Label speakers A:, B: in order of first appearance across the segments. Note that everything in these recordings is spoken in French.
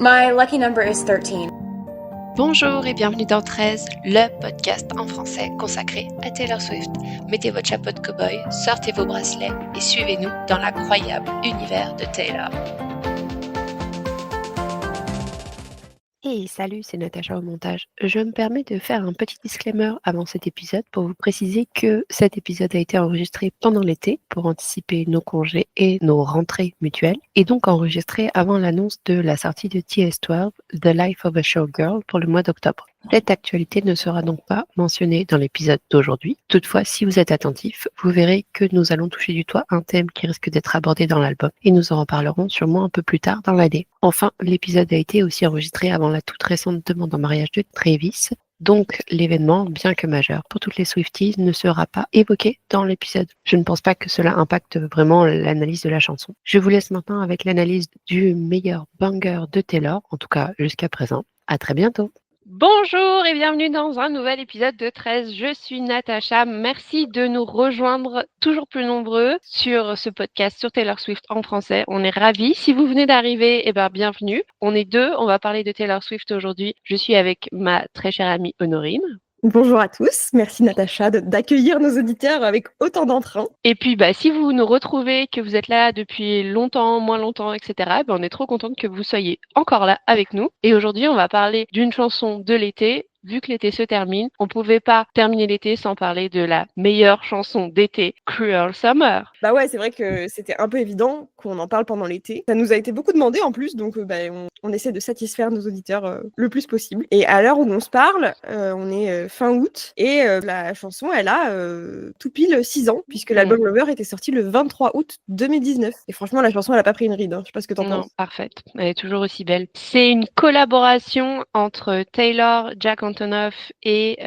A: My lucky number is 13.
B: Bonjour et bienvenue dans 13, le podcast en français consacré à Taylor Swift. Mettez votre chapeau de cow-boy, sortez vos bracelets et suivez-nous dans l'incroyable univers de Taylor. Hey, salut, c'est Natacha au montage. Je me permets de faire un petit disclaimer avant cet épisode pour vous préciser que cet épisode a été enregistré pendant l'été pour anticiper nos congés et nos rentrées mutuelles et donc enregistré avant l'annonce de la sortie de TS12, The Life of a Showgirl pour le mois d'octobre. Cette actualité ne sera donc pas mentionnée dans l'épisode d'aujourd'hui. Toutefois, si vous êtes attentif, vous verrez que nous allons toucher du doigt un thème qui risque d'être abordé dans l'album et nous en reparlerons sûrement un peu plus tard dans l'année. Enfin, l'épisode a été aussi enregistré avant la toute récente demande en mariage de Travis. Donc, l'événement, bien que majeur pour toutes les Swifties, ne sera pas évoqué dans l'épisode. Je ne pense pas que cela impacte vraiment l'analyse de la chanson. Je vous laisse maintenant avec l'analyse du meilleur banger de Taylor, en tout cas jusqu'à présent. À très bientôt. Bonjour et bienvenue dans un nouvel épisode de 13. Je suis Natacha. Merci de nous rejoindre toujours plus nombreux sur ce podcast sur Taylor Swift en français. On est ravis. Si vous venez d'arriver, bienvenue. On est deux. On va parler de Taylor Swift aujourd'hui. Je suis avec ma très chère amie Honorine.
C: Bonjour à tous, merci Natacha d'accueillir nos auditeurs avec autant d'entrain.
B: Et puis si vous nous retrouvez, que vous êtes là depuis longtemps, moins longtemps, etc., on est trop contente que vous soyez encore là avec nous. Et aujourd'hui, on va parler d'une chanson de l'été. Vu que l'été se termine, on pouvait pas terminer l'été sans parler de la meilleure chanson d'été, Cruel Summer.
C: Bah ouais, c'est vrai que c'était un peu évident qu'on en parle pendant l'été. Ça nous a été beaucoup demandé en plus, donc on essaie de satisfaire nos auditeurs le plus possible. Et à l'heure où on se parle, on est fin août, et la chanson, elle a tout pile 6 ans, puisque l'album Lover était sorti le 23 août 2019. Et franchement, la chanson, elle a pas pris une ride, hein. Je sais pas ce que t'en penses.
B: Non, parfaite. Elle est toujours aussi belle. C'est une collaboration entre Taylor, Jack Antonoff et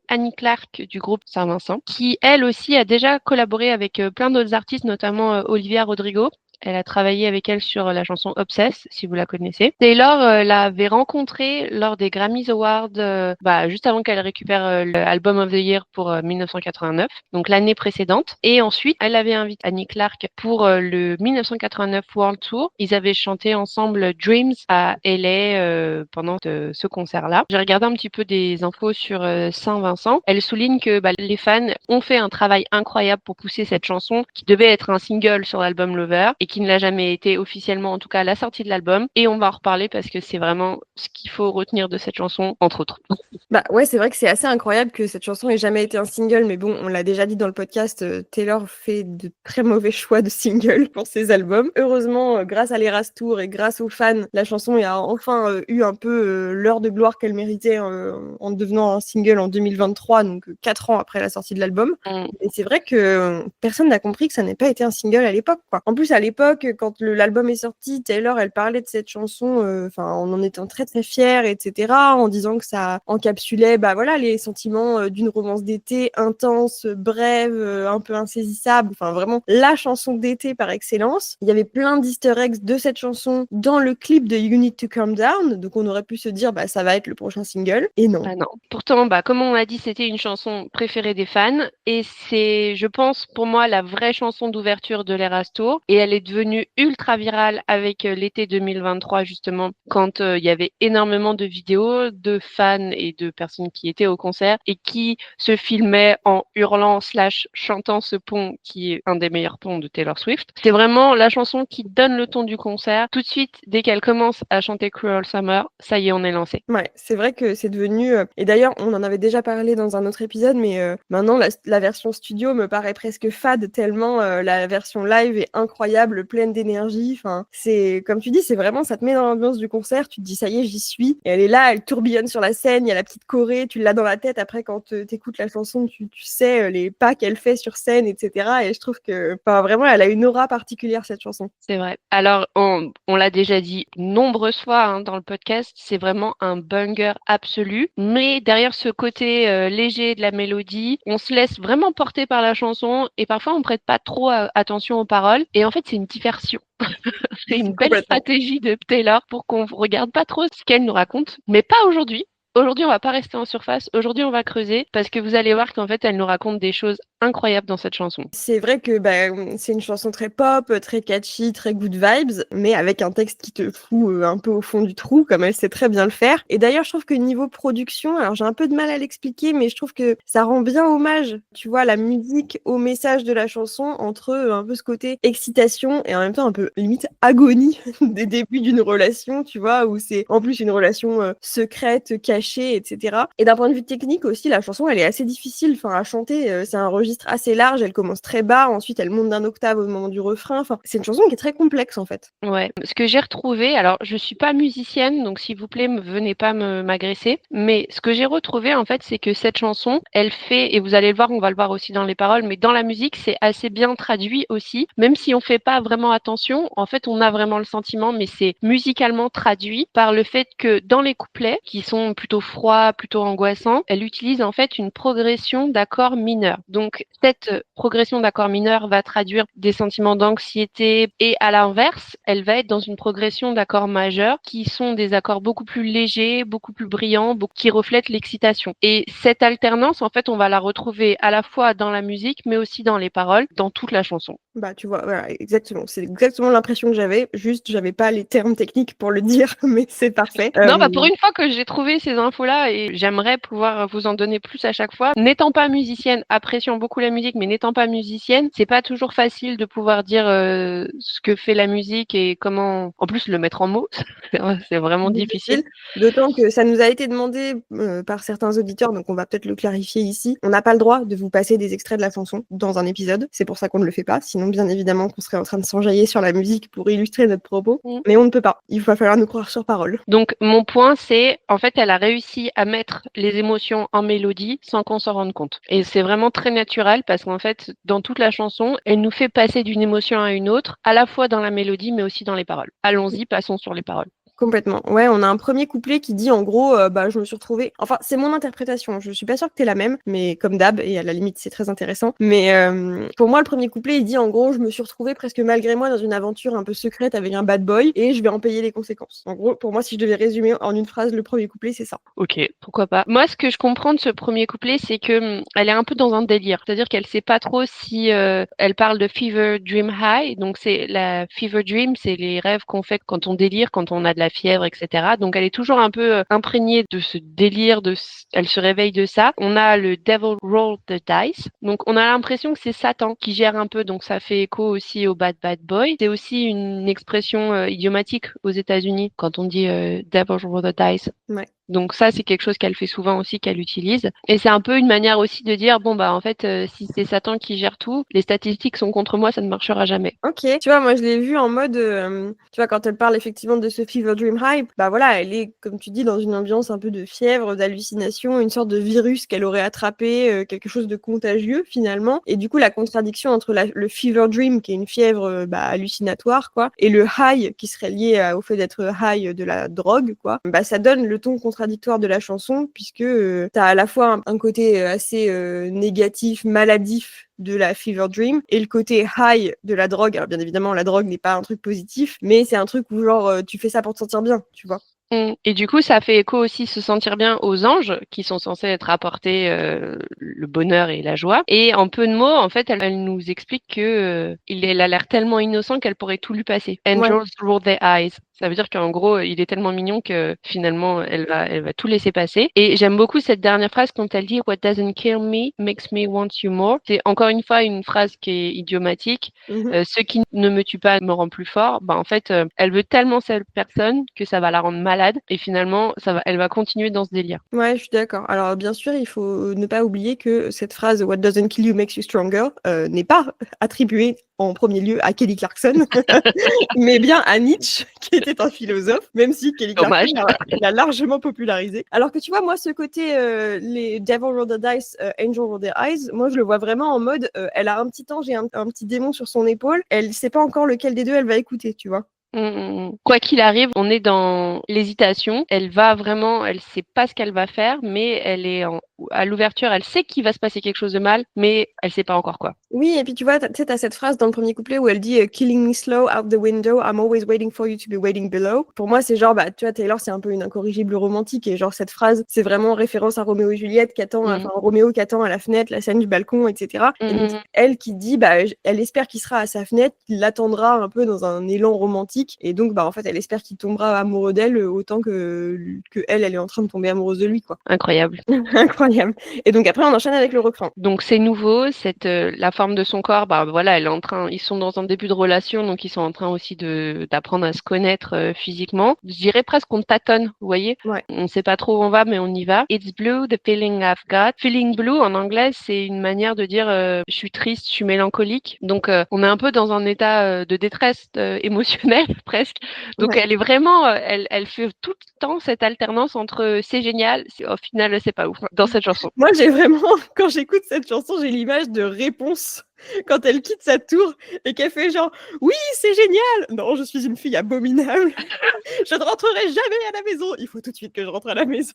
B: Annie Clark du groupe Saint-Vincent, qui elle aussi a déjà collaboré avec plein d'autres artistes, notamment Olivia Rodrigo. Elle a travaillé avec elle sur la chanson Obsess, si vous la connaissez. Taylor l'avait rencontrée lors des Grammys Awards, juste avant qu'elle récupère l'Album of the Year pour 1989, donc l'année précédente. Et ensuite, elle avait invité Annie Clark pour le 1989 World Tour. Ils avaient chanté ensemble Dreams à LA pendant ce concert-là. J'ai regardé un petit peu des infos sur Saint-Vincent. Elle souligne que les fans ont fait un travail incroyable pour pousser cette chanson qui devait être un single sur l'album Lover et qui ne l'a jamais été officiellement, en tout cas à la sortie de l'album. Et on va en reparler parce que c'est vraiment ce qu'il faut retenir de cette chanson, entre autres.
C: Bah ouais, c'est vrai que c'est assez incroyable que cette chanson ait jamais été un single, mais bon, on l'a déjà dit dans le podcast, Taylor fait de très mauvais choix de single pour ses albums. Heureusement, grâce à l'Eras Tour et grâce aux fans, la chanson a enfin eu un peu l'heure de gloire qu'elle méritait en devenant un single en 2023, donc 4 ans après la sortie de l'album. Et c'est vrai que personne n'a compris que ça n'ait pas été un single à l'époque, quoi. En plus, à l'époque, quand l'album est sorti, Taylor, elle parlait de cette chanson en en étant très très fière, etc., en disant que ça encapsulait les sentiments d'une romance d'été intense, brève, un peu insaisissable, enfin vraiment la chanson d'été par excellence. Il y avait plein d'easter eggs de cette chanson dans le clip de You Need to Calm Down, donc on aurait pu se dire ça va être le prochain single, et non.
B: Ah non. Pourtant, comme on l'a dit, c'était une chanson préférée des fans et c'est, je pense, pour moi, la vraie chanson d'ouverture de l'Eras Tour, et elle est devenue ultra virale avec l'été 2023, justement, quand il y avait énormément de vidéos de fans et de personnes qui étaient au concert et qui se filmaient en hurlant / chantant ce pont qui est un des meilleurs ponts de Taylor Swift. C'est vraiment la chanson qui donne le ton du concert. Tout de suite, dès qu'elle commence à chanter Cruel Summer, ça y est, on est lancé.
C: Ouais, c'est vrai que c'est devenu... Et d'ailleurs, on en avait déjà parlé dans un autre épisode, mais maintenant, la version studio me paraît presque fade, tellement la version live est incroyable, pleine d'énergie. Enfin, c'est, comme tu dis, c'est vraiment, ça te met dans l'ambiance du concert, tu te dis, ça y est, j'y suis. Et elle est là, elle tourbillonne sur la scène, il y a la petite choré, tu l'as dans la tête. Après, quand t'écoutes la chanson, tu sais les pas qu'elle fait sur scène, etc. Et je trouve que, vraiment, elle a une aura particulière, cette chanson.
B: C'est vrai. Alors, on l'a déjà dit nombreuses fois dans le podcast, c'est vraiment un banger absolu. Mais derrière ce côté léger de la mélodie, on se laisse vraiment porter par la chanson et parfois on prête pas trop attention aux paroles. Et en fait, c'est une diversion. C'est une belle stratégie de Taylor pour qu'on regarde pas trop ce qu'elle nous raconte, mais pas aujourd'hui. Aujourd'hui, on va pas rester en surface. Aujourd'hui, on va creuser parce que vous allez voir qu'en fait, elle nous raconte des choses incroyable dans cette chanson.
C: C'est vrai que c'est une chanson très pop, très catchy, très good vibes, mais avec un texte qui te fout un peu au fond du trou, comme elle sait très bien le faire. Et d'ailleurs, je trouve que niveau production, alors j'ai un peu de mal à l'expliquer, mais je trouve que ça rend bien hommage, tu vois, la musique au message de la chanson, entre un peu ce côté excitation et en même temps un peu limite agonie des débuts d'une relation, tu vois, où c'est en plus une relation secrète, cachée, etc. Et d'un point de vue technique aussi, la chanson, elle est assez difficile, enfin, à chanter. C'est un registre assez large, elle commence très bas, ensuite elle monte d'un octave au moment du refrain. Enfin, c'est une chanson qui est très complexe en fait.
B: Ouais, ce que j'ai retrouvé, alors je suis pas musicienne, donc s'il vous plaît, venez pas m'agresser, mais ce que j'ai retrouvé en fait, c'est que cette chanson, elle fait, et vous allez le voir, on va le voir aussi dans les paroles, mais dans la musique, c'est assez bien traduit aussi, même si on fait pas vraiment attention, en fait, on a vraiment le sentiment, mais c'est musicalement traduit par le fait que dans les couplets, qui sont plutôt froids, plutôt angoissants, elle utilise en fait une progression d'accords mineurs. Donc cette progression d'accords mineurs va traduire des sentiments d'anxiété, et à l'inverse, elle va être dans une progression d'accords majeurs qui sont des accords beaucoup plus légers, beaucoup plus brillants, qui reflètent l'excitation. Et cette alternance, en fait, on va la retrouver à la fois dans la musique, mais aussi dans les paroles, dans toute la chanson.
C: Bah, tu vois, voilà, exactement. C'est exactement l'impression que j'avais. Juste, j'avais pas les termes techniques pour le dire, mais c'est parfait.
B: Non, pour une fois que j'ai trouvé ces infos-là, et j'aimerais pouvoir vous en donner plus à chaque fois. N'étant pas musicienne, appréciant beaucoup la musique, mais n'étant pas musicienne, c'est pas toujours facile de pouvoir dire ce que fait la musique et comment, en plus, le mettre en mots. C'est vraiment difficile.
C: D'autant que ça nous a été demandé par certains auditeurs, donc on va peut-être le clarifier ici. On n'a pas le droit de vous passer des extraits de la chanson dans un épisode. C'est pour ça qu'on ne le fait pas. Sinon, bien évidemment, qu'on serait en train de s'enjailler sur la musique pour illustrer notre propos. Mais on ne peut pas. Il va falloir nous croire sur parole.
B: Donc, mon point, c'est, en fait, elle a réussi à mettre les émotions en mélodie sans qu'on s'en rende compte. Et c'est vraiment très naturel parce qu'en fait, dans toute la chanson, elle nous fait passer d'une émotion à une autre, à la fois dans la mélodie, mais aussi dans les paroles. Allons-y, passons sur les paroles.
C: Complètement. Ouais, on a un premier couplet qui dit en gros, je me suis retrouvée. Enfin, c'est mon interprétation. Je suis pas sûre que t'es la même, mais comme d'hab, et à la limite, c'est très intéressant. Mais pour moi, le premier couplet, il dit en gros, je me suis retrouvée presque malgré moi dans une aventure un peu secrète avec un bad boy et je vais en payer les conséquences. En gros, pour moi, si je devais résumer en une phrase le premier couplet, c'est ça.
B: Ok, pourquoi pas. Moi, ce que je comprends de ce premier couplet, c'est que elle est un peu dans un délire. C'est-à-dire qu'elle sait pas trop si elle parle de fever dream high. Donc c'est la fever dream, c'est les rêves qu'on fait quand on délire, quand on a de la fièvre, etc. Donc elle est toujours un peu imprégnée de ce délire, elle se réveille de ça. On a le devil roll the dice. Donc on a l'impression que c'est Satan qui gère un peu. Donc ça fait écho aussi au bad boy. C'est aussi une expression idiomatique aux États-Unis quand on dit devil roll the dice.
C: Ouais.
B: Donc ça, c'est quelque chose qu'elle fait souvent aussi, qu'elle utilise. Et c'est un peu une manière aussi de dire, bon, en fait, si c'est Satan qui gère tout, les statistiques sont contre moi, ça ne marchera jamais.
C: Ok. Tu vois, moi, je l'ai vu en mode, tu vois, quand elle parle effectivement de ce fever dream hype, bah voilà, elle est, comme tu dis, dans une ambiance un peu de fièvre, d'hallucination, une sorte de virus qu'elle aurait attrapé, quelque chose de contagieux finalement. Et du coup, la contradiction entre le fever dream, qui est une fièvre hallucinatoire, quoi, et le high, qui serait lié au fait d'être high de la drogue, quoi, bah ça donne le ton contradictoire de la chanson, puisque t'as à la fois un côté assez négatif, maladif de la fever dream et le côté high de la drogue. Alors bien évidemment, la drogue n'est pas un truc positif, mais c'est un truc où genre tu fais ça pour te sentir bien, tu vois.
B: Et du coup, ça fait écho aussi se sentir bien aux anges qui sont censés être apportés le bonheur et la joie. Et en peu de mots, en fait, elle nous explique que il a l'air tellement innocent qu'elle pourrait tout lui passer. Angels roll their eyes. Ça veut dire qu'en gros, il est tellement mignon que finalement, elle va tout laisser passer. Et j'aime beaucoup cette dernière phrase quand elle dit What doesn't kill me makes me want you more. C'est encore une fois une phrase qui est idiomatique. Ce qui ne me tue pas me rend plus fort. En fait, elle veut tellement cette personne que ça va la rendre malade. Et finalement, elle va continuer dans ce délire.
C: Ouais, je suis d'accord. Alors bien sûr, il faut ne pas oublier que cette phrase What doesn't kill you makes you stronger n'est pas attribuée en premier lieu à Kelly Clarkson, mais bien à Nietzsche, qui était un philosophe, même si Kelly Clarkson l'a largement popularisé. Alors que tu vois, moi, ce côté, les Devil Roll the Dice, Angel Roll the Eyes, moi, je le vois vraiment en mode, elle a un petit ange et un petit démon sur son épaule, elle sait pas encore lequel des deux elle va écouter, tu vois.
B: Quoi qu'il arrive, on est dans l'hésitation. Elle sait pas ce qu'elle va faire, mais elle est à l'ouverture, elle sait qu'il va se passer quelque chose de mal, mais elle sait pas encore quoi.
C: Oui, et puis tu vois, tu sais, t'as cette phrase dans le premier couplet où elle dit Killing me slow out the window, I'm always waiting for you to be waiting below. Pour moi, c'est genre, bah, tu vois, Taylor, c'est un peu une incorrigible romantique, et genre, cette phrase, c'est vraiment référence à Roméo et Juliette qui attend, enfin, Roméo qui attend à la fenêtre, la scène du balcon, etc. Et donc, elle qui dit, bah, elle espère qu'il sera à sa fenêtre, qu'il l'attendra un peu dans un élan romantique, et donc, bah, en fait, elle espère qu'il tombera amoureux d'elle autant que elle est en train de tomber amoureuse de lui, quoi.
B: Incroyable.
C: Incroyable. Et donc, après, on enchaîne avec le refrain.
B: Donc c'est nouveau, la forme de son corps, bah voilà, ils sont dans un début de relation, donc ils sont en train aussi d'apprendre à se connaître physiquement. Je dirais presque qu'on tâtonne, vous voyez.
C: Ouais.
B: On sait pas trop où on va, mais on y va. It's blue, the feeling I've got. Feeling blue en anglais, c'est une manière de dire je suis triste, je suis mélancolique. Donc on est un peu dans un état de détresse émotionnelle presque. Donc
C: Ouais.
B: elle est vraiment, elle fait tout le temps cette alternance entre c'est génial, au final c'est pas ouf dans cette chanson.
C: Moi, j'ai vraiment, quand j'écoute cette chanson, j'ai l'image de Réponse quand elle quitte sa tour et qu'elle fait genre oui, c'est génial. Non, je suis une fille abominable. Je ne rentrerai jamais à la maison. Il faut tout de suite que je rentre à la maison.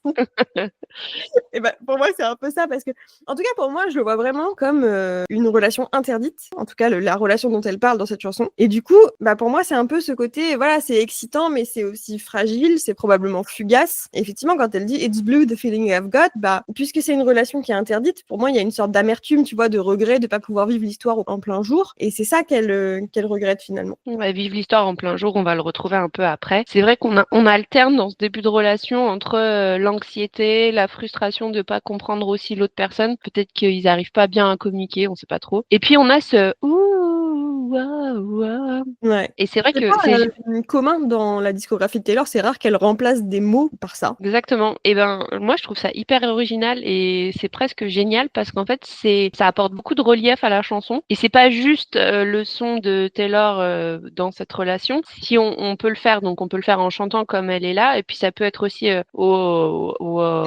C: Et ben pour moi, c'est un peu ça parce que, en tout cas, pour moi, je le vois vraiment comme une relation interdite. En tout cas, la relation dont elle parle dans cette chanson. Et du coup, bah pour moi, c'est un peu ce côté, voilà, c'est excitant, mais c'est aussi fragile, c'est probablement fugace. Et effectivement, quand elle dit It's blue, the feeling I've got, bah puisque c'est une relation qui est interdite, pour moi, il y a une sorte d'amertume, tu vois, de regret de pas pouvoir vivre l'histoire en plein jour. Et c'est ça qu'elle regrette finalement.
B: On va vivre l'histoire en plein jour, on va le retrouver un peu après. C'est vrai on alterne dans ce début de relation entre l'anxiété, la frustration de pas comprendre aussi l'autre personne. Peut-être qu'ils arrivent pas bien à communiquer, on sait pas trop. Et puis on a ce ouh, waouh, waouh.
C: Ouais.
B: Et c'est vrai
C: C'est
B: que
C: pas
B: c'est
C: commun dans la discographie de Taylor, c'est rare qu'elle remplace des mots par ça.
B: exactement. Et ben moi je trouve ça hyper original et c'est presque génial parce qu'en fait ça apporte beaucoup de relief à la chanson et c'est pas juste le son de Taylor dans cette relation. Si on peut le faire, donc on peut le faire en chantant comme elle est là et puis ça peut être aussi oh, oh.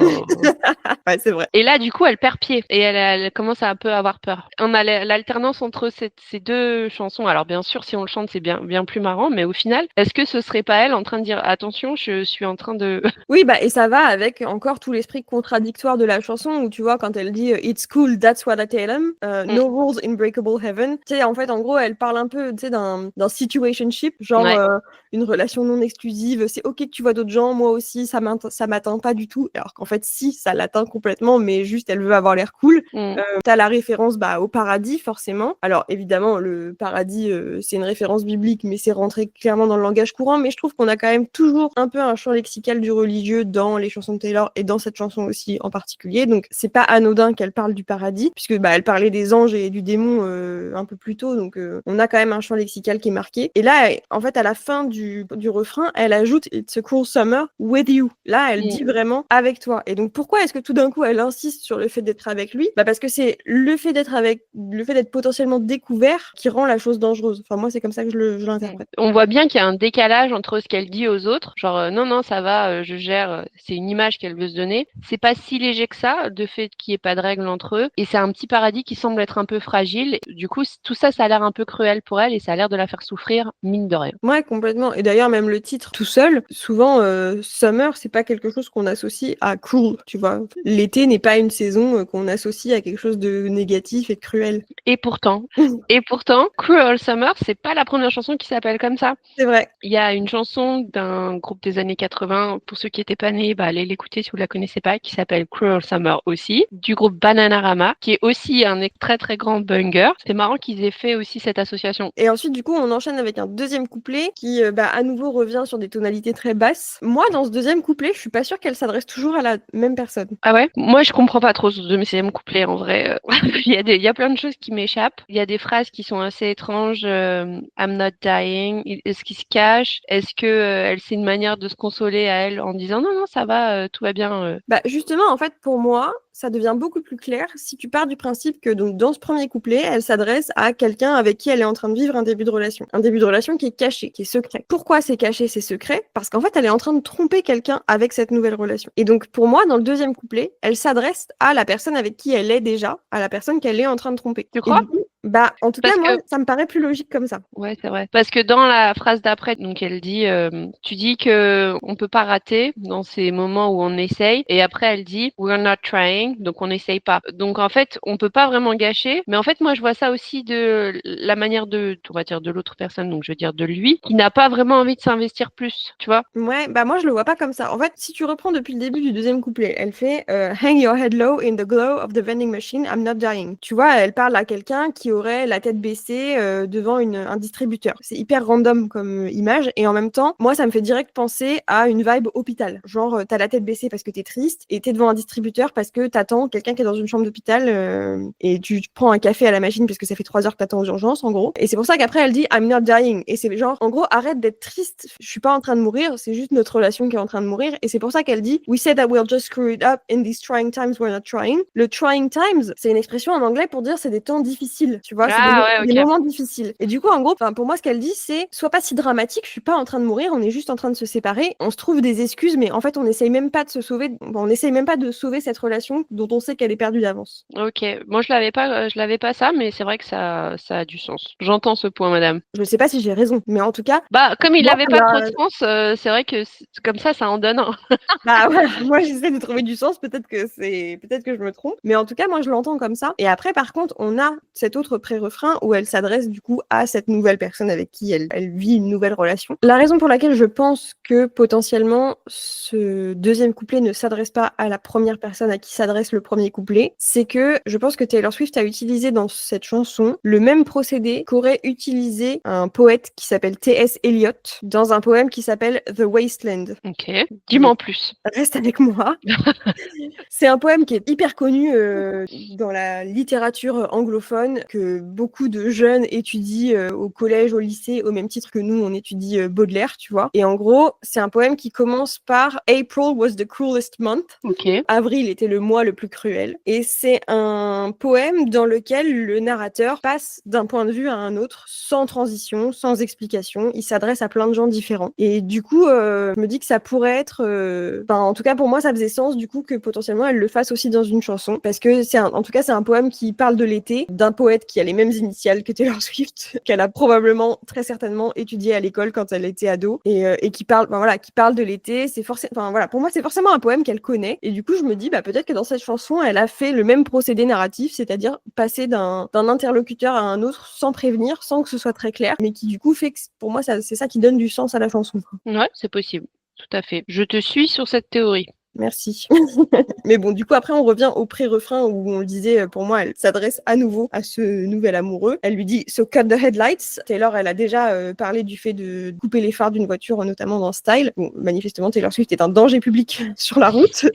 C: Ouais, c'est vrai.
B: Et là, du coup, elle perd pied et elle commence à un peu avoir peur. On a l'alternance entre ces deux chansons. Alors, bien sûr, si on le chante, c'est bien plus marrant, mais au final, est-ce que ce serait pas elle en train de dire attention, je suis en train de.
C: Oui, bah, et ça va avec encore tout l'esprit contradictoire de la chanson où tu vois, quand elle dit It's cool, that's what I tell him, no rules in breakable heaven. Tu sais, en fait, en gros, elle parle un peu, tu sais, d'un situationship, genre une relation non exclusive. C'est ok que tu vois d'autres gens, moi aussi, ça m'atteint pas du tout. Alors qu'en fait, si, ça l'atteint complètement, mais juste elle veut avoir l'air cool. T'as la référence au paradis, forcément. Alors, évidemment, le paradis, c'est une référence biblique, mais c'est rentré clairement dans le langage courant. Mais je trouve qu'on a quand même toujours un peu un champ lexical du religieux dans les chansons de Taylor et dans cette chanson aussi en particulier. Donc, c'est pas anodin qu'elle parle du paradis, puisque elle parlait des anges et du démon un peu plus tôt. Donc, on a quand même un champ lexical qui est marqué. Et là, en fait, à la fin du refrain, elle ajoute It's a cool summer with you. Là, elle dit vraiment avec toi. Et donc, pourquoi est-ce que tout d'un coup, elle insiste sur le fait d'être avec lui? Bah, parce que c'est le fait d'être potentiellement découvert qui rend la chose dangereuse. Enfin, moi, c'est comme ça que je l'interprète.
B: On voit bien qu'il y a un décalage entre ce qu'elle dit aux autres, genre non, ça va, je gère, c'est une image qu'elle veut se donner. C'est pas si léger que ça, de fait qu'il n'y ait pas de règles entre eux. Et c'est un petit paradis qui semble être un peu fragile. Du coup, tout ça, ça a l'air un peu cruel pour elle et ça a l'air de la faire souffrir, mine de rien.
C: Ouais, complètement. Et d'ailleurs, même le titre tout seul, souvent, Summer, c'est pas quelque chose qu'on associe à cool, tu vois. L'été n'est pas une saison qu'on associe à quelque chose de négatif et de cruel.
B: Et pourtant, Cruel Summer, c'est pas la première chanson qui s'appelle comme ça.
C: C'est vrai.
B: Il y a une chanson d'un groupe des années 80, pour ceux qui étaient pas nés, allez l'écouter si vous la connaissez pas, qui s'appelle Cruel Summer aussi, du groupe Bananarama, qui est aussi un très très grand banger. C'est marrant qu'ils aient fait aussi cette association.
C: Et ensuite, du coup, on enchaîne avec un deuxième couplet qui, à nouveau, revient sur des tonalités très basses. Moi, dans ce deuxième couplet, je suis pas sûre qu'elle s'adresse toujours à la même personne.
B: Ah ouais? Moi, je comprends pas trop ce deuxième couplet, en vrai. Il y a plein de choses qui m'échappent. Il y a des phrases qui sont assez étranges. I'm not dying. Est-ce qu'il se cache? Est-ce que elle c'est une manière de se consoler à elle en disant non, ça va, tout va bien.
C: Bah justement, en fait, pour moi, ça devient beaucoup plus clair si tu pars du principe que donc dans ce premier couplet, elle s'adresse à quelqu'un avec qui elle est en train de vivre un début de relation. Un début de relation qui est caché, qui est secret. Pourquoi c'est caché, c'est secret? Parce qu'en fait, elle est en train de tromper quelqu'un avec cette nouvelle relation. Et donc, pour moi, dans le deuxième couplet, elle s'adresse à la personne avec qui elle est déjà, à la personne qu'elle est en train de tromper.
B: Tu crois?
C: Bah, en tout cas,
B: Parce
C: moi,
B: que
C: ça me paraît plus logique comme ça.
B: ouais, c'est vrai. Parce que dans la phrase d'après, donc elle dit, tu dis que on peut pas rater dans ces moments où on essaye, et après elle dit, we're not trying, donc on n'essaye pas. Donc en fait, on peut pas vraiment gâcher. Mais en fait, moi, je vois ça aussi de la manière de, on va dire, de l'autre personne, donc je veux dire de lui, qui n'a pas vraiment envie de s'investir plus, tu vois.
C: Ouais, bah moi je le vois pas comme ça. En fait, si tu reprends depuis le début du deuxième couplet, elle fait Hang your head low in the glow of the vending machine, I'm not dying. Tu vois, elle parle à quelqu'un qui aurait la tête baissée devant un distributeur. C'est hyper random comme image et en même temps, moi ça me fait direct penser à une vibe hôpital. Genre, t'as la tête baissée parce que t'es triste et t'es devant un distributeur parce que t'attends quelqu'un qui est dans une chambre d'hôpital et tu prends un café à la machine parce que ça fait 3 heures que t'attends aux urgences en gros. Et c'est pour ça qu'après elle dit I'm not dying. Et c'est genre, en gros, arrête d'être triste, je suis pas en train de mourir, c'est juste notre relation qui est en train de mourir. Et c'est pour ça qu'elle dit We said that we'll just screw it up in these trying times, we're not trying. Le trying times, c'est une expression en anglais pour dire c'est des temps difficiles, tu vois, c'est
B: Ah ouais,
C: des
B: ok.
C: moments difficiles. Et du coup, en gros, pour moi, ce qu'elle dit, c'est sois pas si dramatique, je suis pas en train de mourir, on est juste en train de se séparer, on se trouve des excuses, mais en fait, on essaye même pas de se sauver, on essaye même pas de sauver cette relation dont on sait qu'elle est perdue d'avance.
B: Ok. Moi, je l'avais pas ça, mais c'est vrai que ça a du sens. J'entends ce point, madame.
C: Je sais pas si j'ai raison, mais en tout cas,
B: Bah, comme il
C: moi,
B: avait pas trop de sens, c'est vrai que comme ça en donne un.
C: bah ouais, moi j'essaie de trouver du sens, peut-être que je me trompe, mais en tout cas moi je l'entends comme ça. Et après par contre, on a cet autre pré-refrain où elle s'adresse du coup à cette nouvelle personne avec qui elle vit une nouvelle relation. La raison pour laquelle je pense que potentiellement ce deuxième couplet ne s'adresse pas à la première personne à qui s'adresse le premier couplet, c'est que je pense que Taylor Swift a utilisé dans cette chanson le même procédé qu'aurait utilisé un poète qui s'appelle T.S. Eliot dans un poème qui s'appelle The Wasteland.
B: Ok. Dis-moi en plus.
C: Reste avec moi. C'est un poème qui est hyper connu dans la littérature anglophone, que beaucoup de jeunes étudient au collège, au lycée, au même titre que nous, on étudie Baudelaire, tu vois. Et en gros, c'est un poème qui commence par April was the cruelest month.
B: Ok.
C: Avril était le mois le plus cruel. Et c'est un poème dans lequel le narrateur passe d'un point de vue à un autre, sans transition, sans explication. Il s'adresse à plein de gens différents. Et du coup, je me dis que ça pourrait être... en tout cas, pour moi, ça faisait sens, du coup, que potentiellement, elle le fasse aussi dans une chanson. Parce que, en tout cas, c'est un poème qui parle de l'été, d'un poète qui a les mêmes initiales que Taylor Swift, qu'elle a probablement, très certainement, étudié à l'école quand elle était ado, et qui parle, qui parle de l'été. C'est forcément... pour moi, c'est forcément un poème qu'elle connaît. Et du coup, je me dis, peut-être que dans cette chanson, elle a fait le même procédé narratif, c'est-à-dire passer d'un interlocuteur à un autre sans prévenir, sans que ce soit très clair, mais qui du coup fait que pour moi, c'est ça qui donne du sens à la chanson.
B: Ouais, c'est possible. Tout à fait. Je te suis sur cette théorie.
C: Merci. Mais bon, du coup, après, on revient au pré-refrain où on le disait, pour moi, elle s'adresse à nouveau à ce nouvel amoureux. Elle lui dit So cut the headlights. Taylor, elle a déjà parlé du fait de couper les phares d'une voiture, notamment dans Style. Bon, manifestement, Taylor Swift est un danger public sur la route.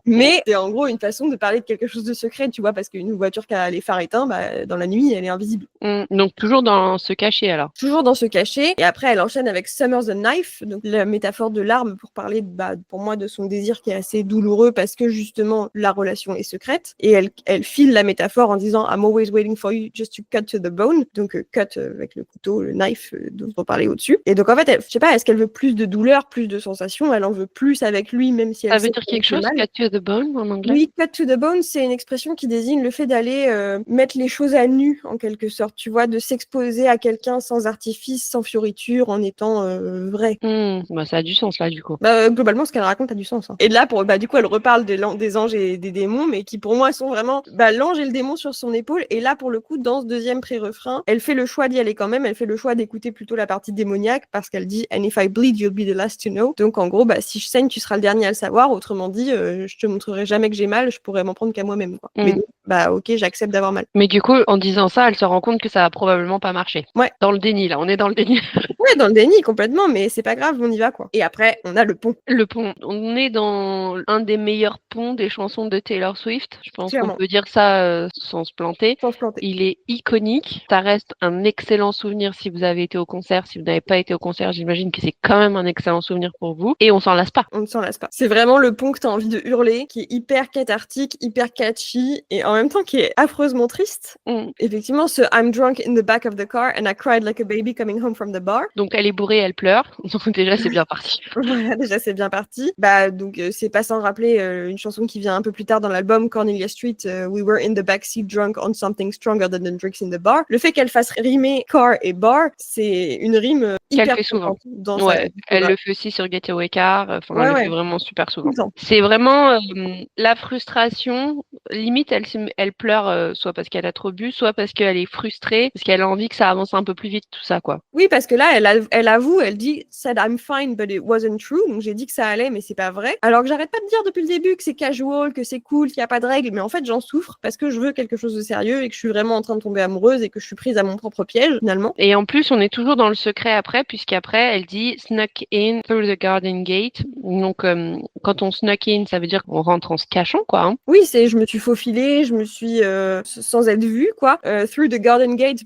C: Mais c'est en gros une façon de parler de quelque chose de secret, tu vois, parce qu'une voiture qui a les phares éteints, dans la nuit, elle est invisible.
B: Donc, toujours dans ce cachet, alors.
C: Toujours dans ce cachet. Et après, elle enchaîne avec Summer's the Knife, donc la métaphore de l'arme pour parler, pour moi, de son désir qui est assez douloureux parce que justement, la relation est secrète. Et elle file la métaphore en disant I'm always waiting for you just to cut to the bone. Donc, cut avec le couteau, le knife dont on parlait au-dessus. Et donc, en fait, je sais pas, est-ce qu'elle veut plus de douleur, plus de sensations? Elle en veut plus avec lui, même si elle
B: Ça veut
C: sait
B: dire
C: qu'elle
B: quelque
C: fait
B: chose,
C: mal.
B: cut to the bone en anglais?
C: Oui, cut to the bone, c'est une expression qui désigne le fait d'aller mettre les choses à nu, en quelque sorte, tu vois, de s'exposer à quelqu'un sans artifice, sans fioriture, en étant vrai.
B: Ça a du sens, là, du coup.
C: Globalement, ce qu'elle raconte a du sens. Hein. Et là, du coup, elle reparle des anges et des démons, mais qui pour moi sont vraiment l'ange et le démon sur son épaule. Et là, pour le coup, dans ce deuxième pré-refrain, elle fait le choix d'y aller quand même. Elle fait le choix d'écouter plutôt la partie démoniaque parce qu'elle dit And if I bleed, you'll be the last to know. Donc, en gros, si je saigne, tu seras le dernier à le savoir. Autrement dit, je te montrerai jamais que j'ai mal, je pourrais m'en prendre qu'à moi-même. Quoi. Mais donc, ok, j'accepte d'avoir mal.
B: Mais du coup, en disant ça, elle se rend compte que ça va probablement pas marcher.
C: Ouais.
B: Dans le déni, là, on est dans le déni.
C: Ouais, dans le déni, complètement, mais c'est pas grave, on y va, quoi. Et après, on a le pont.
B: Le pont. On est dans un des meilleurs ponts des chansons de Taylor Swift. Je pense qu'on peut dire ça sans se planter.
C: Sans se planter.
B: Il est iconique. Ça reste un excellent souvenir si vous avez été au concert. Si vous n'avez pas été au concert, j'imagine que c'est quand même un excellent souvenir pour vous. Et on s'en lasse pas.
C: On ne s'en lasse pas. C'est vraiment le pont que t'as envie de hurler, qui est hyper cathartique, hyper catchy, et en même temps qui est affreusement triste. Effectivement, ce I'm drunk in the back of the car and I cried like a baby coming home from the bar.
B: Donc elle est bourrée, elle pleure. Donc déjà c'est bien parti.
C: Voilà, déjà c'est bien parti. Donc c'est pas sans rappeler une chanson qui vient un peu plus tard dans l'album, Cornelia Street, We were in the backseat drunk on something stronger than the drinks in the bar. Le fait qu'elle fasse rimer car et bar, c'est une rime
B: Qu'elle
C: hyper
B: fait souvent.
C: dans
B: Ouais, elle
C: sa
B: le fait aussi sur Getaway Car. Enfin,
C: Ouais,
B: elle le fait
C: ouais,
B: vraiment super
C: tout
B: souvent.
C: le temps.
B: C'est vraiment la frustration. Limite, elle pleure soit parce qu'elle a trop bu, soit parce qu'elle est frustrée, parce qu'elle a envie que ça avance un peu plus vite, tout ça, quoi.
C: Oui, parce que là, elle avoue, elle dit said I'm fine, but it wasn't true. Donc j'ai dit que ça allait, mais c'est pas vrai. Alors que j'arrête pas de dire depuis le début que c'est casual, que c'est cool, qu'il y a pas de règles, mais en fait j'en souffre parce que je veux quelque chose de sérieux et que je suis vraiment en train de tomber amoureuse et que je suis prise à mon propre piège finalement.
B: Et en plus, on est toujours dans le secret après, puisqu'après, elle dit snuck in through the garden gate. Donc, quand on snuck in, ça veut dire qu'on rentre en se cachant, quoi. Hein.
C: Oui, c'est je me suis faufilée, je me suis sans être vue quoi. Through the garden gate,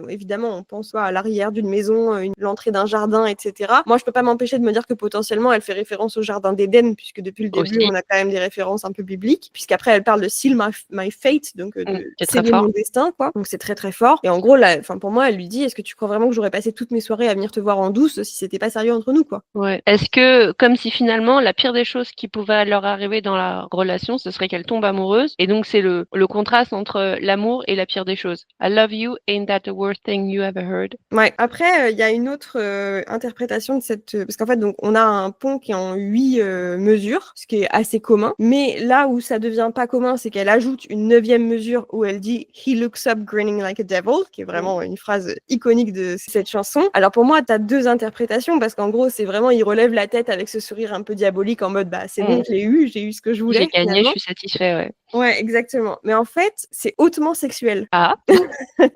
C: évidemment on pense à l'arrière d'une maison, l'entrée d'un jardin, etc. Moi je peux pas m'empêcher de me dire que potentiellement elle fait référence au jardin d'Éden puisque depuis le début
B: Aussi.
C: on a quand même des références un peu bibliques puisqu'après elle parle de seal my fate, donc de
B: c'est très
C: sceller
B: fort.
C: mon destin quoi. Donc c'est très très fort. Et en gros là, pour moi elle lui dit est-ce que tu crois vraiment que j'aurais passé toutes mes soirées à venir te voir en douce si c'était pas sérieux entre nous quoi.
B: Ouais. Est-ce que, comme si finalement, la pire des choses qui pouvaient leur arriver dans la relation, ce serait qu'elle tombe amoureuse. Et donc, c'est le contraste entre l'amour et la pire des choses. I love you, ain't that the worst thing you ever heard?
C: Ouais. Après, il y a une autre interprétation de cette... Parce qu'en fait, donc, on a un pont qui est en 8 mesures, ce qui est assez commun. Mais là où ça devient pas commun, c'est qu'elle ajoute une 9e mesure où elle dit « He looks up grinning like a devil », qui est vraiment une phrase iconique de cette chanson. Alors pour moi, t'as deux interprétations, parce qu'en gros, c'est vraiment, il relève la tête avec ce sourire un peu diabolique en mode « Bah, c'est bon, j'ai eu ce que je voulais. »
B: J'ai gagné,
C: finalement.
B: je suis satisfait, ouais.
C: Ouais, exactement. Mais en fait, c'est hautement sexuel.
B: Ah,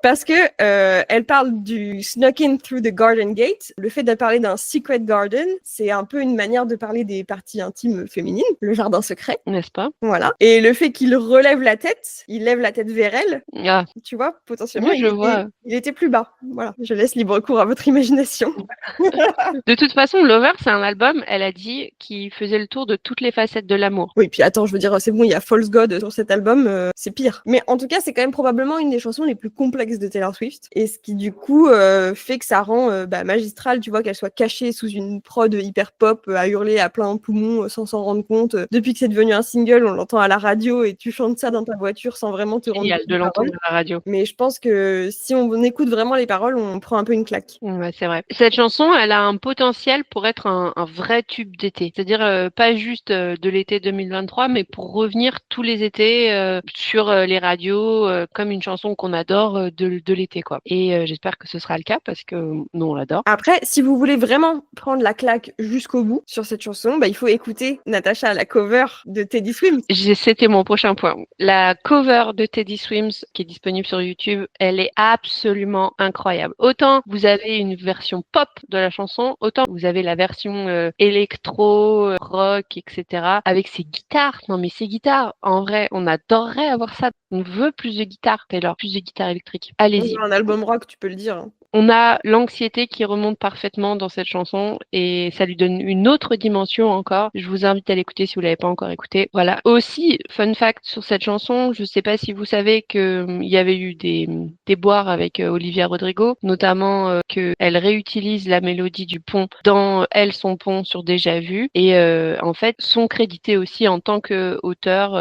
C: Parce que elle parle du snuck in through the garden gate. Le fait de parler d'un secret garden, c'est un peu une manière de parler des parties intimes féminines, le jardin secret.
B: n'est-ce pas?
C: Voilà. Et le fait qu'il relève la tête, il lève la tête vers elle,
B: Ah,
C: tu vois, potentiellement,
B: oui, je vois.
C: il était plus bas. Voilà. Je laisse libre cours à votre imagination.
B: De toute façon, Lover, c'est un album, elle a dit, qui faisait le tour de toutes les facettes de l'amour.
C: Oui, puis attends, je veux dire, c'est bon, il y a False God sur cet album, c'est pire. Mais en tout cas, c'est quand même probablement une des chansons les plus complexes de Taylor Swift. Et ce qui, du coup, fait que ça rend magistral, tu vois, qu'elle soit cachée sous une prod hyper pop, à hurler à plein poumon sans s'en rendre compte. Depuis que c'est devenu un single, on l'entend à la radio et tu chantes ça dans ta voiture sans vraiment te rendre
B: Génial
C: compte
B: de
C: des
B: l'entendre
C: paroles.
B: à la radio.
C: Mais je pense que si on écoute vraiment les paroles, on prend un peu une claque.
B: Ouais, c'est vrai. Cette chanson, elle a un potentiel pour être un vrai tube d'été. C'est-à-dire pas juste de l'été 2023, mais pour revenir tous les étés sur les radios comme une chanson qu'on adore de l'été, quoi. Et j'espère que ce sera le cas parce que nous, on l'adore.
C: Après, si vous voulez vraiment prendre la claque jusqu'au bout sur cette chanson, il faut écouter Natasha, la cover de Teddy Swims.
B: C'était mon prochain point. La cover de Teddy Swims qui est disponible sur YouTube, elle est absolument incroyable. Autant vous avez une version pop de la chanson, autant vous avez la version électro, rock, etc. avec ses guitares. Non mais ces guitares, en vrai, on adorerait avoir ça. On veut plus de guitares, Taylor, plus de guitares électriques. Allez-y.
C: Un album rock, tu peux le dire.
B: On a l'anxiété qui remonte parfaitement dans cette chanson et ça lui donne une autre dimension encore. Je vous invite à l'écouter si vous l'avez pas encore écouté. Voilà. Aussi, fun fact sur cette chanson, je sais pas si vous savez que il y avait eu des déboires avec Olivia Rodrigo, notamment que elle réutilise la mélodie du pont dans Elle son pont sur Déjà Vu et en fait sont crédités aussi en tant que auteur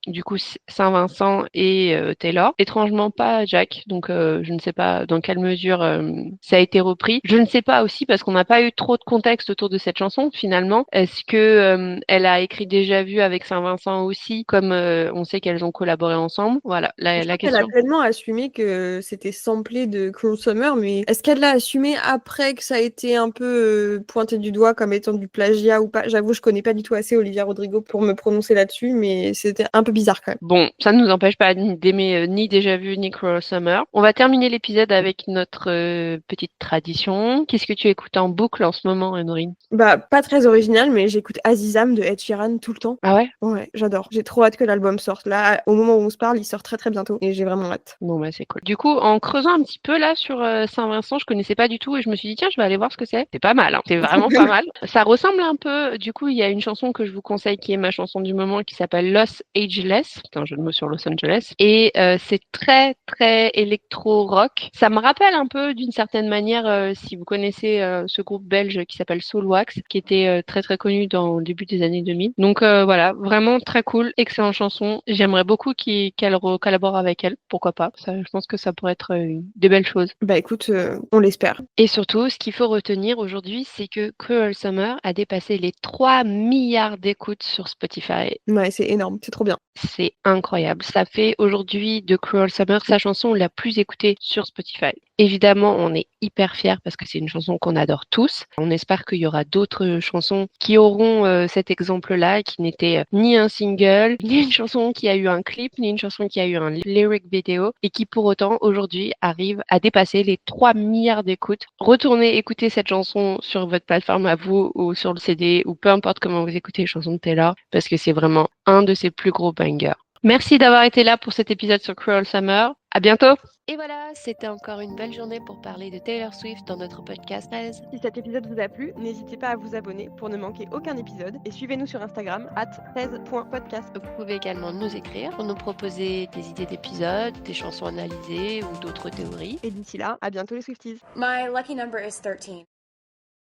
B: du coup Saint-Vincent et Taylor. Étrangement pas Jack, donc je ne sais pas dans quelle mesure ça a été repris. Je ne sais pas aussi parce qu'on n'a pas eu trop de contexte autour de cette chanson finalement. Est-ce que elle a écrit Déjà Vu avec Saint-Vincent aussi, comme on sait qu'elles ont collaboré ensemble. Voilà la question.
C: Elle a pleinement assumé que c'était samplé de Cruel Summer, mais est-ce qu'elle l'a assumé après que ça a été un peu pointé du doigt comme étant du plagiat ou pas? J'avoue, je connais pas du tout assez Olivia Rodrigo pour me prononcer là-dessus, mais c'était un peu bizarre quand même.
B: Bon, ça ne nous empêche pas d'aimer ni Déjà Vu ni Cruel Summer. On va terminer l'épisode avec notre petite tradition. Qu'est-ce que tu écoutes en boucle en ce moment, Honorine?
C: Pas très original, mais j'écoute Azizam de Ed Sheeran tout le temps.
B: Ah ouais?
C: Ouais, j'adore. J'ai trop hâte que l'album sorte. Là, au moment où on se parle, il sort très très bientôt et j'ai vraiment hâte.
B: Bon, c'est cool. Du coup, en creusant un petit peu là sur Saint-Vincent, je connaissais pas du tout et je me suis dit, tiens, je vais aller voir ce que c'est. C'est pas mal, hein. C'est vraiment pas mal. Ça ressemble un peu, du coup, il y a une chanson que je vous conseille qui est ma chanson du moment qui s'appelle Los Angeles. C'est un jeu de mots sur Los Angeles. Et c'est très, très électro-rock. Ça me rappelle un peu d'une certaine manière si vous connaissez ce groupe belge qui s'appelle Soulwax, qui était très très connu dans le début des années 2000. Donc voilà, vraiment très cool, excellente chanson. J'aimerais beaucoup qu'elle collabore avec elle, pourquoi pas. Ça, je pense que ça pourrait être des belles choses.
C: Bah écoute, on l'espère.
B: Et surtout, ce qu'il faut retenir aujourd'hui, c'est que Cruel Summer a dépassé les 3 milliards d'écoutes sur Spotify.
C: Ouais, c'est énorme, c'est trop bien.
B: C'est incroyable. Ça fait aujourd'hui de Cruel Summer sa chanson la plus écoutée sur Spotify. Évidemment, on est hyper fiers parce que c'est une chanson qu'on adore tous. On espère qu'il y aura d'autres chansons qui auront cet exemple-là, qui n'était ni un single, ni une chanson qui a eu un clip, ni une chanson qui a eu un lyric vidéo, et qui pour autant aujourd'hui arrive à dépasser les 3 milliards d'écoutes. Retournez écouter cette chanson sur votre plateforme à vous ou sur le CD ou peu importe comment vous écoutez les chansons de Taylor, parce que c'est vraiment un de ses plus gros bangers. Merci d'avoir été là pour cet épisode sur Cruel Summer. À bientôt! Et voilà, c'était encore une belle journée pour parler de Taylor Swift dans notre podcast 13.
C: Si cet épisode vous a plu, n'hésitez pas à vous abonner pour ne manquer aucun épisode et suivez-nous sur Instagram @13.podcast.
B: Vous pouvez également nous écrire pour nous proposer des idées d'épisodes, des chansons analysées ou d'autres théories.
C: Et d'ici là, à bientôt les Swifties.
A: My lucky number is 13.